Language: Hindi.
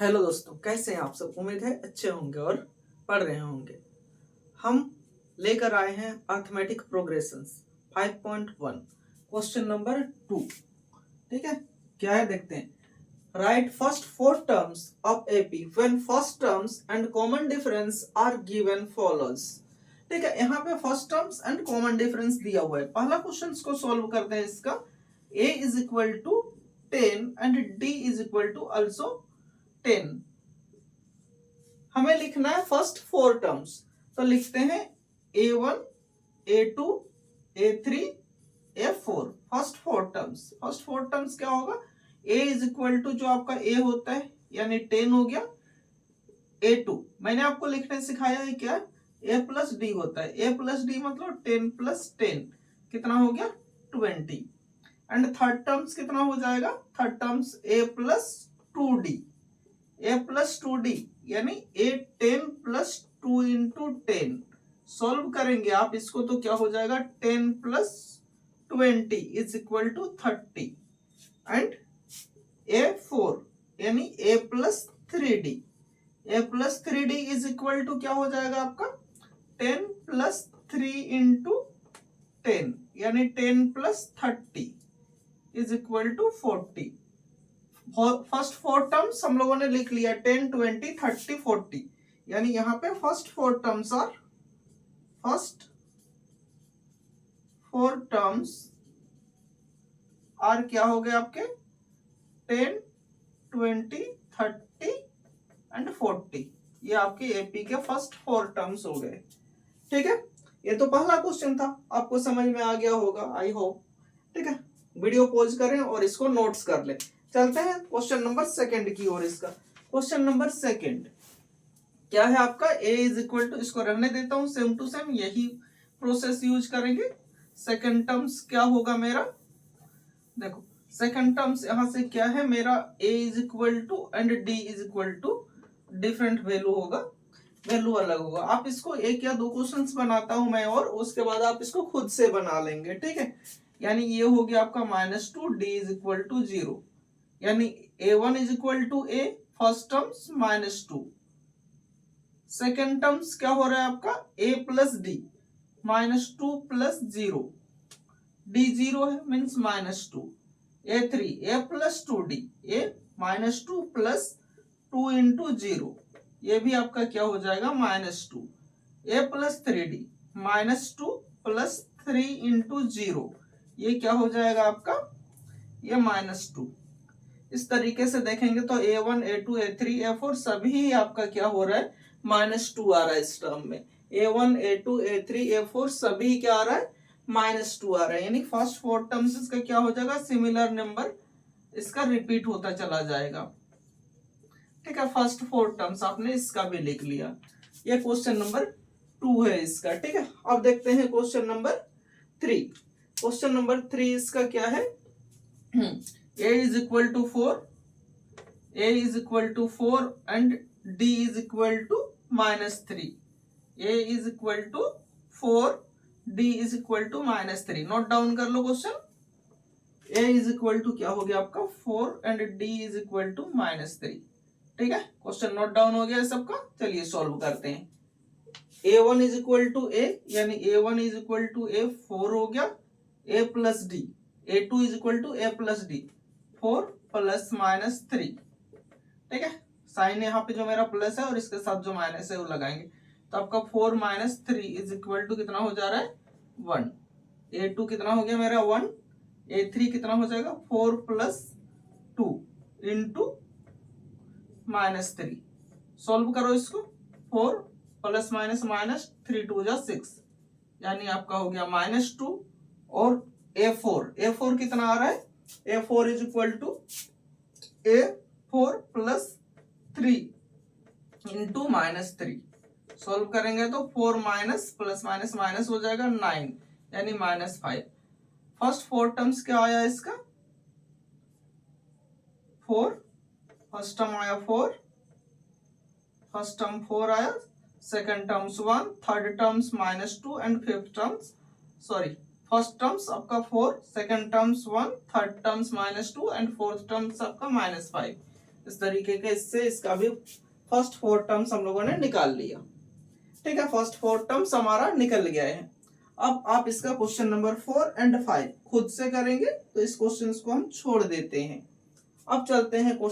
हेलो दोस्तों, कैसे हैं आप सब। उम्मीद है अच्छे होंगे और पढ़ रहे होंगे। हम लेकर आए हैं अर्थमेटिक प्रोग्रेशंस 5.1 क्वेश्चन नंबर 2। ठीक है, क्या है देखते हैं। Right first four terms of AP when first terms and common difference are given follows. ठीक है, यहाँ पे first terms and common difference दिया हुआ है। पहला क्वेश्चन को सॉल्व करते हैं। इसका a is equal to 10 and d is equal to also 10। हमें लिखना है फर्स्ट फोर टर्म्स, तो लिखते हैं a1 a2 a3 a4। First four terms क्या होगा। a इज इक्वल टू जो आपका a होता है यानी 10 हो गया। a2 मैंने आपको लिखने सिखाया है क्या, a प्लस डी होता है। a प्लस डी मतलब 10 प्लस 10 कितना हो गया 20। एंड थर्ड टर्म्स कितना हो जाएगा, third terms a plus 2d। a plus 2d यानी a 10 प्लस 2 इंटू 10। सॉल्व करेंगे आप इसको तो क्या हो जाएगा 10 plus 20 is equal to 30। And a4 यानी a plus 3d। a plus 3d is equal to क्या हो जाएगा आपका 10 प्लस 3 इंटू 10 यानी 10 plus 30 is equal to 40। First four terms हम लोगों ने लिख लिया 10 20 30 40। यानी यहाँ पे फर्स्ट फोर टर्म्स आर क्या हो गए आपके 10 20 30 एंड 40। ये आपके एपी के फर्स्ट फोर टर्म्स हो गए। ठीक है, ये तो पहला क्वेश्चन था, आपको समझ में आ गया होगा आई होप। ठीक है, वीडियो पॉज करें और इसको नोट्स कर लें। चलते हैं क्वेश्चन नंबर सेकंड की ओर। इसका क्वेश्चन नंबर सेकंड क्या है आपका, a इज इक्वल टू, इसको रहने देता हूं सेम टू सेम, यही प्रोसेस यूज करेंगे। सेकंड टर्म्स क्या होगा मेरा, देखो सेकंड टर्म्स यहां से क्या है मेरा a is equal to and d is equal to different value होगा, वैल्यू अलग होगा। आप इसको एक या दो क्वेश्चंस बनाता हूं मैं और उसके बाद आप इसको खुद से बना लेंगे। ठीक है, यानी ये हो गया आपका -2 d इज इक्वल टू 0। यानी a1 is equal to a first terms -2। Second terms क्या हो रहा है आपका a plus D -2 plus 0, d 0 है means -2। a3 a plus 2d a -2 plus 2 into 0, ये भी आपका क्या हो जाएगा -2। a plus 3d -2 plus 3 into 0, ये क्या हो जाएगा आपका ये -2। इस तरीके से देखेंगे तो a1 a2 a3 a4 सभी आपका क्या हो रहा है -2 आ रहा है इस टर्म में। a1 a2 a3 a4 सभी क्या आ रहा है -2 आ रहा है। यानी फर्स्ट फोर टर्म्स इसका क्या हो जाएगा सिमिलर नंबर इसका रिपीट होता चला जाएगा। ठीक है, फर्स्ट फोर टर्म्स आपने इसका भी लिख लिया। ये क्वेश्चन नंबर 2 है इसका। ठीक है, अब देखते हैं क्वेश्चन नंबर 3। क्वेश्चन नंबर 3 इसका क्या है, a is equal to 4, a is equal to 4 and d is equal to -3। a is equal to 4, d is equal to -3। Note down कर लो question. a is equal to क्या हो गया आपका 4 and d is equal to -3। ठीक है, क्वेश्चन नोट डाउन हो गया सबका। चलिए सॉल्व करते हैं। a1 is equal to a यानी a1 is equal to a 4 हो गया, a plus d a2 is equal to a plus d 4 plus -3। ठीक है, साइन यहाँ पे जो मेरा प्लस है और इसके साथ जो माइनस है वो लगाएंगे, तो आपका 4 - 3 इज इक्वल टू कितना हो जा रहा है 1। a2 कितना हो गया मेरा 1, a3 कितना हो जाएगा 4 प्लस 2 इंटू -3। सॉल्व करो इसको, 4 प्लस माइनस 3 2 जा 6, यानी आपका हो गया -2। और a4 कितना आ रहा है a4 is equal to a4 plus 3 into -3। Solve करेंगे तो 4 माइनस प्लस माइनस माइनस हो जाएगा 9 यानी -5। फर्स्ट फोर टर्म्स क्या आया इसका 4, फर्स्ट टर्म आया 4, फर्स्ट टर्म 4 आया, second terms 1, third terms -2 and fifth terms first terms आपका 4, second terms 1, third terms -2 and fourth terms आपका -5। इस तरीके के इससे इसका भी फर्स्ट 4 टर्म्स हम लोगों ने निकाल लिया। ठीक है, फर्स्ट 4 टर्म्स हमारा निकल गया है। अब आप इसका क्वेश्चन नंबर 4 एंड 5 खुद से करेंगे, तो इस क्वेश्चन को हम छोड़ देते हैं। अब चलते हैं क्वेश्चन